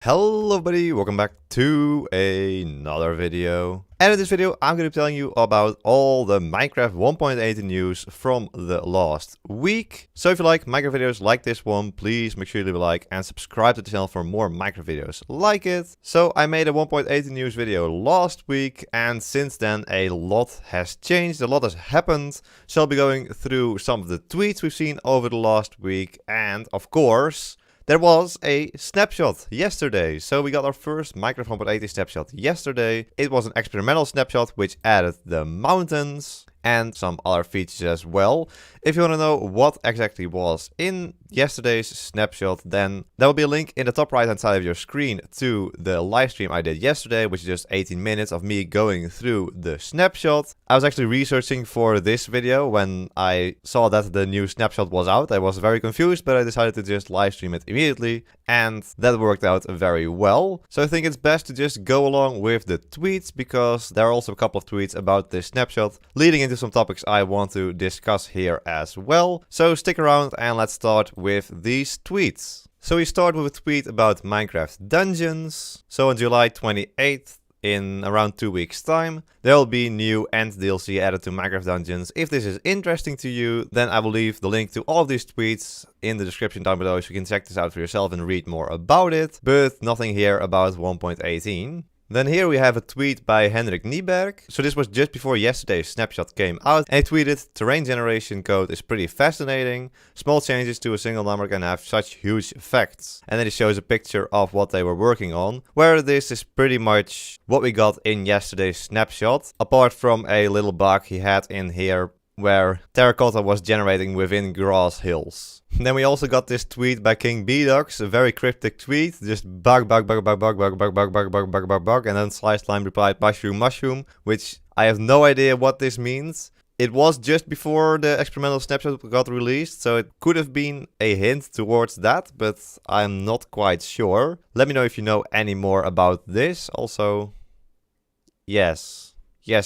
Hello everybody, welcome back to another video. And in this video I'm going to be telling you about all the Minecraft 1.18 news from the last week. So if you like Minecraft videos like this one, please make sure you leave a like and subscribe to the channel for more Minecraft videos like it. So I made a 1.18 news video last week, and since then a lot has changed, a lot has happened. So I'll be going through some of the tweets we've seen over the last week, and of course there was a snapshot yesterday. So we got our first Minecraft 1.18 snapshot yesterday. It was an experimental snapshot which added the mountains and some other features as well. If you want to know what exactly was in yesterday's snapshot, then there will be a link in the top right hand side of your screen to the live stream I did yesterday, which is just 18 minutes of me going through the snapshot. I was actually researching for this video when I saw that the new snapshot was out. I was very confused, but I decided to just live stream it immediately, and that worked out very well. So I think it's best to just go along with the tweets, because there are also a couple of tweets about this snapshot leading into some topics I want to discuss here as well. So stick around and let's start with these tweets. So we start with a tweet about Minecraft Dungeons. So on July 28th, in around 2 weeks time, there will be new end DLC added to Minecraft Dungeons. If this is interesting to you, then I will leave the link to all of these tweets in the description down below so you can check this out for yourself and read more about it, but nothing here about 1.18. Then here we have a tweet by Henrik Kniberg. So this was just before yesterday's snapshot came out, and he tweeted, "Terrain generation code is pretty fascinating. Small changes to a single number can have such huge effects." And then he shows a picture of what they were working on, where this is pretty much what we got in yesterday's snapshot, apart from a little bug he had in here where terracotta was generating within grass hills. Then we also got this tweet by King Bedrock, a very cryptic tweet, just bug, and then Sliced Lime replied mushroom, which I have no idea what this means. It was just before the experimental snapshot got released, so it could have been a hint towards that, but I'm not quite sure. Let me know if you know any more about this. Also, yes,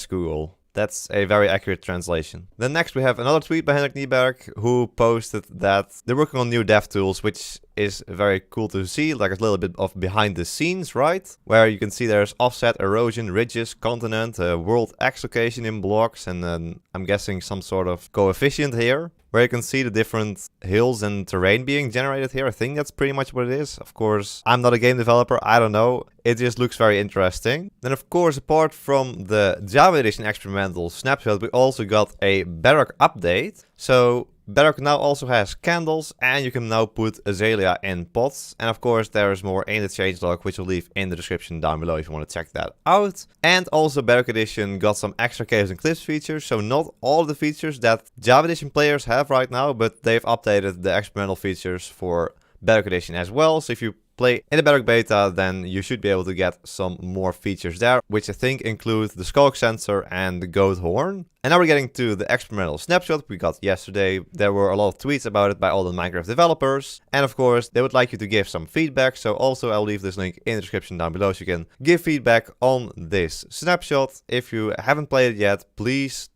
Google. That's a very accurate translation. Then next we have another tweet by Henrik Kniberg, who posted that they're working on new dev tools, which is very cool to see, like a little bit of behind the scenes, right? Where you can see there's offset, erosion, ridges, continent, world X location in blocks, and then I'm guessing some sort of coefficient here, where you can see the different hills and terrain being generated here. I think that's pretty much what it is. Of course, I'm not a game developer, I don't know. It just looks very interesting. Then of course, apart from the Java Edition experimental snapshot, we also got a Barrack update. So Bedrock now also has candles, and you can now put azalea in pots. And of course there's more in the changelog, which I'll leave in the description down below if you want to check that out. And also Bedrock Edition got some extra caves and cliffs features, so not all of the features that Java Edition players have right now, but they've updated the experimental features for Bedrock Edition as well. So if you play in the Bedrock beta, then you should be able to get some more features there, which I think include the skulk sensor and the goat horn. And now we're getting to the experimental snapshot we got yesterday. There were a lot of tweets about it by all the Minecraft developers, and of course they would like you to give some feedback, so also I'll leave this link in the description down below so you can give feedback on this snapshot. If you haven't played it yet, please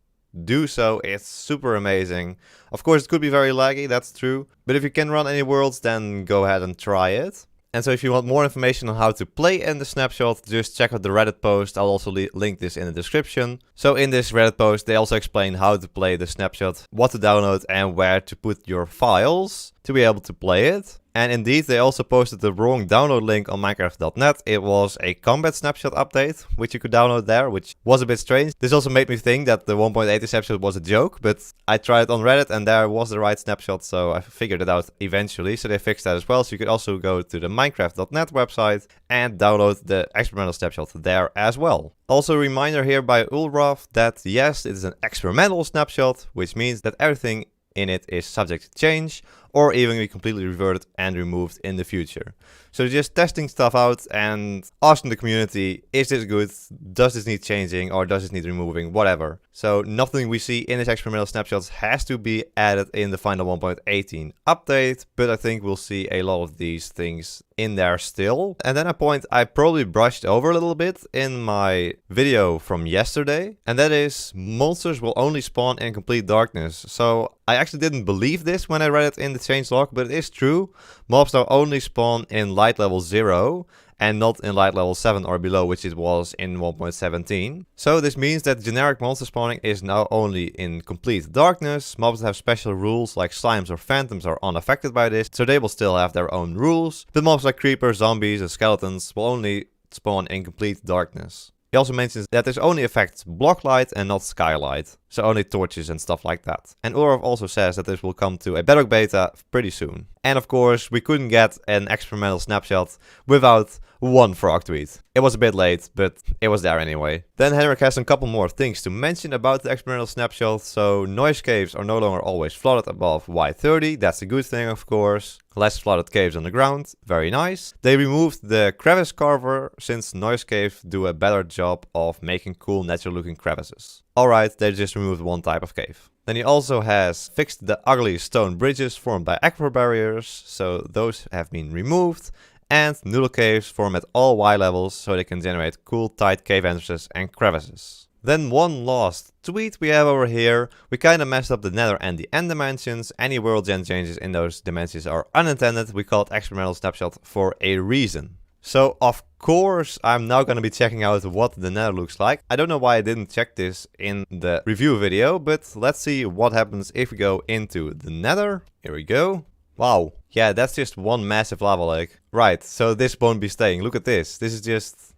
do so, it's super amazing. Of course it could be very laggy, that's true, but if you can run any worlds, then go ahead and try it. And so if you want more information on how to play in the snapshot, just check out the Reddit post. I'll also link this in the description. So in this Reddit post, they also explain how to play the snapshot, what to download, and where to put your files to be able to play it. And indeed, they also posted the wrong download link on Minecraft.net. It was a combat snapshot update, which you could download there, which was a bit strange. This also made me think that the 1.80 snapshot was a joke, but I tried it on Reddit and there was the right snapshot, so I figured it out eventually. So they fixed that as well, so you could also go to the Minecraft.net website and download the experimental snapshot there as well. Also a reminder here by Ulraf that yes, it is an experimental snapshot, which means that everything in it is subject to change, or even be completely reverted and removed in the future. So just testing stuff out and asking the community, is this good, does this need changing, or does this need removing, whatever. So nothing we see in this experimental snapshots has to be added in the final 1.18 update, but I think we'll see a lot of these things in there still. And then a point I probably brushed over a little bit in my video from yesterday, and that is monsters will only spawn in complete darkness. So I actually didn't believe this when I read it in the changelog, but it is true. Mobs now only spawn in light level 0, and not in light level 7 or below, which it was in 1.17. So this means that generic monster spawning is now only in complete darkness. Mobs that have special rules like slimes or phantoms are unaffected by this, so they will still have their own rules. But mobs like creepers, zombies and skeletons will only spawn in complete darkness. He also mentions that this only affects block light and not skylight, so only torches and stuff like that. And Urov also says that this will come to a Bedrock beta pretty soon. And of course, we couldn't get an experimental snapshot without one frog tweet. It was a bit late, but it was there anyway. Then Henrik has a couple more things to mention about the experimental snapshot. So noise caves are no longer always flooded above Y30. That's a good thing, of course. Less flooded caves on the ground. Very nice. They removed the crevice carver since noise caves do a better job of making cool natural looking crevices. Alright, they just removed one type of cave. Then he also has fixed the ugly stone bridges formed by aqua barriers, so those have been removed. And noodle caves form at all Y levels, so they can generate cool tight cave entrances and crevices. Then one last tweet we have over here. We kinda messed up the Nether and the end dimensions. Any world gen changes in those dimensions are unintended. We call it experimental snapshot for a reason. So of course I'm now gonna be checking out what the Nether looks like. I don't know why I didn't check this in the review video, but let's see what happens if we go into the Nether. Here we go. Wow. Yeah, that's just one massive lava lake. Right, so this won't be staying. Look at this. This is just...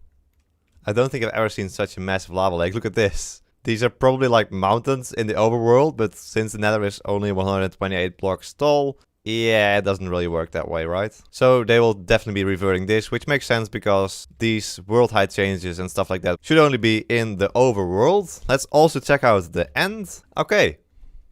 I don't think I've ever seen such a massive lava lake. Look at this. These are probably like mountains in the overworld, but since the Nether is only 128 blocks tall, yeah, it doesn't really work that way, right? So they will definitely be reverting this, which makes sense because these world height changes and stuff like that should only be in the overworld. Let's also check out the end. Okay.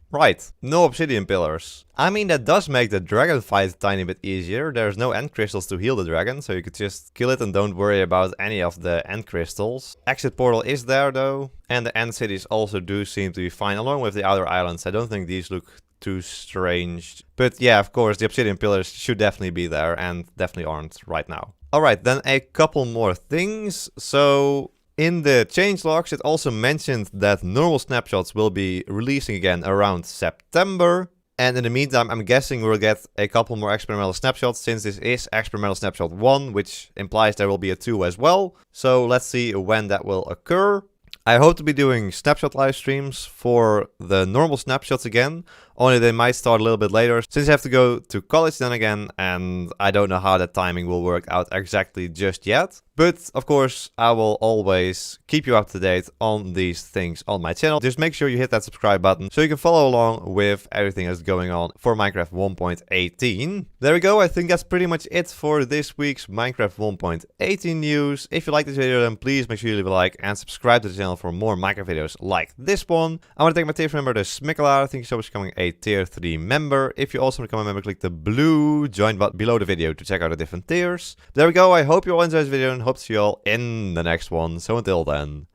Right, no obsidian pillars. I mean, that does make the dragon fight a tiny bit easier. There's no end crystals to heal the dragon, so you could just kill it and don't worry about any of the end crystals. Exit portal is there though, and the end cities also do seem to be fine, along with the outer islands. I don't think these look too strange. But yeah, of course, the obsidian pillars should definitely be there, and definitely aren't right now. Alright, then a couple more things. So... in the changelogs, it also mentioned that normal snapshots will be releasing again around September. And in the meantime, I'm guessing we'll get a couple more experimental snapshots, since this is experimental snapshot 1, which implies there will be a 2 as well. So let's see when that will occur. I hope to be doing snapshot live streams for the normal snapshots again, only they might start a little bit later, since I have to go to college then again, and I don't know how that timing will work out exactly just yet. But of course, I will always keep you up to date on these things on my channel. Just make sure you hit that subscribe button so you can follow along with everything that's going on for Minecraft 1.18. There we go, I think that's pretty much it for this week's Minecraft 1.18 news. If you like this video, then please make sure you leave a like and subscribe to the channel for more Minecraft videos like this one. I want to thank my tier member, the Smikkelaar. Thank you so much for becoming a tier 3 member. If you also want to become a member, click the blue join button below the video to check out the different tiers. There we go, I hope you all enjoyed this video and hope to see you all in the next one. So until then,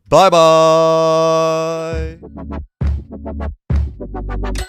bye bye!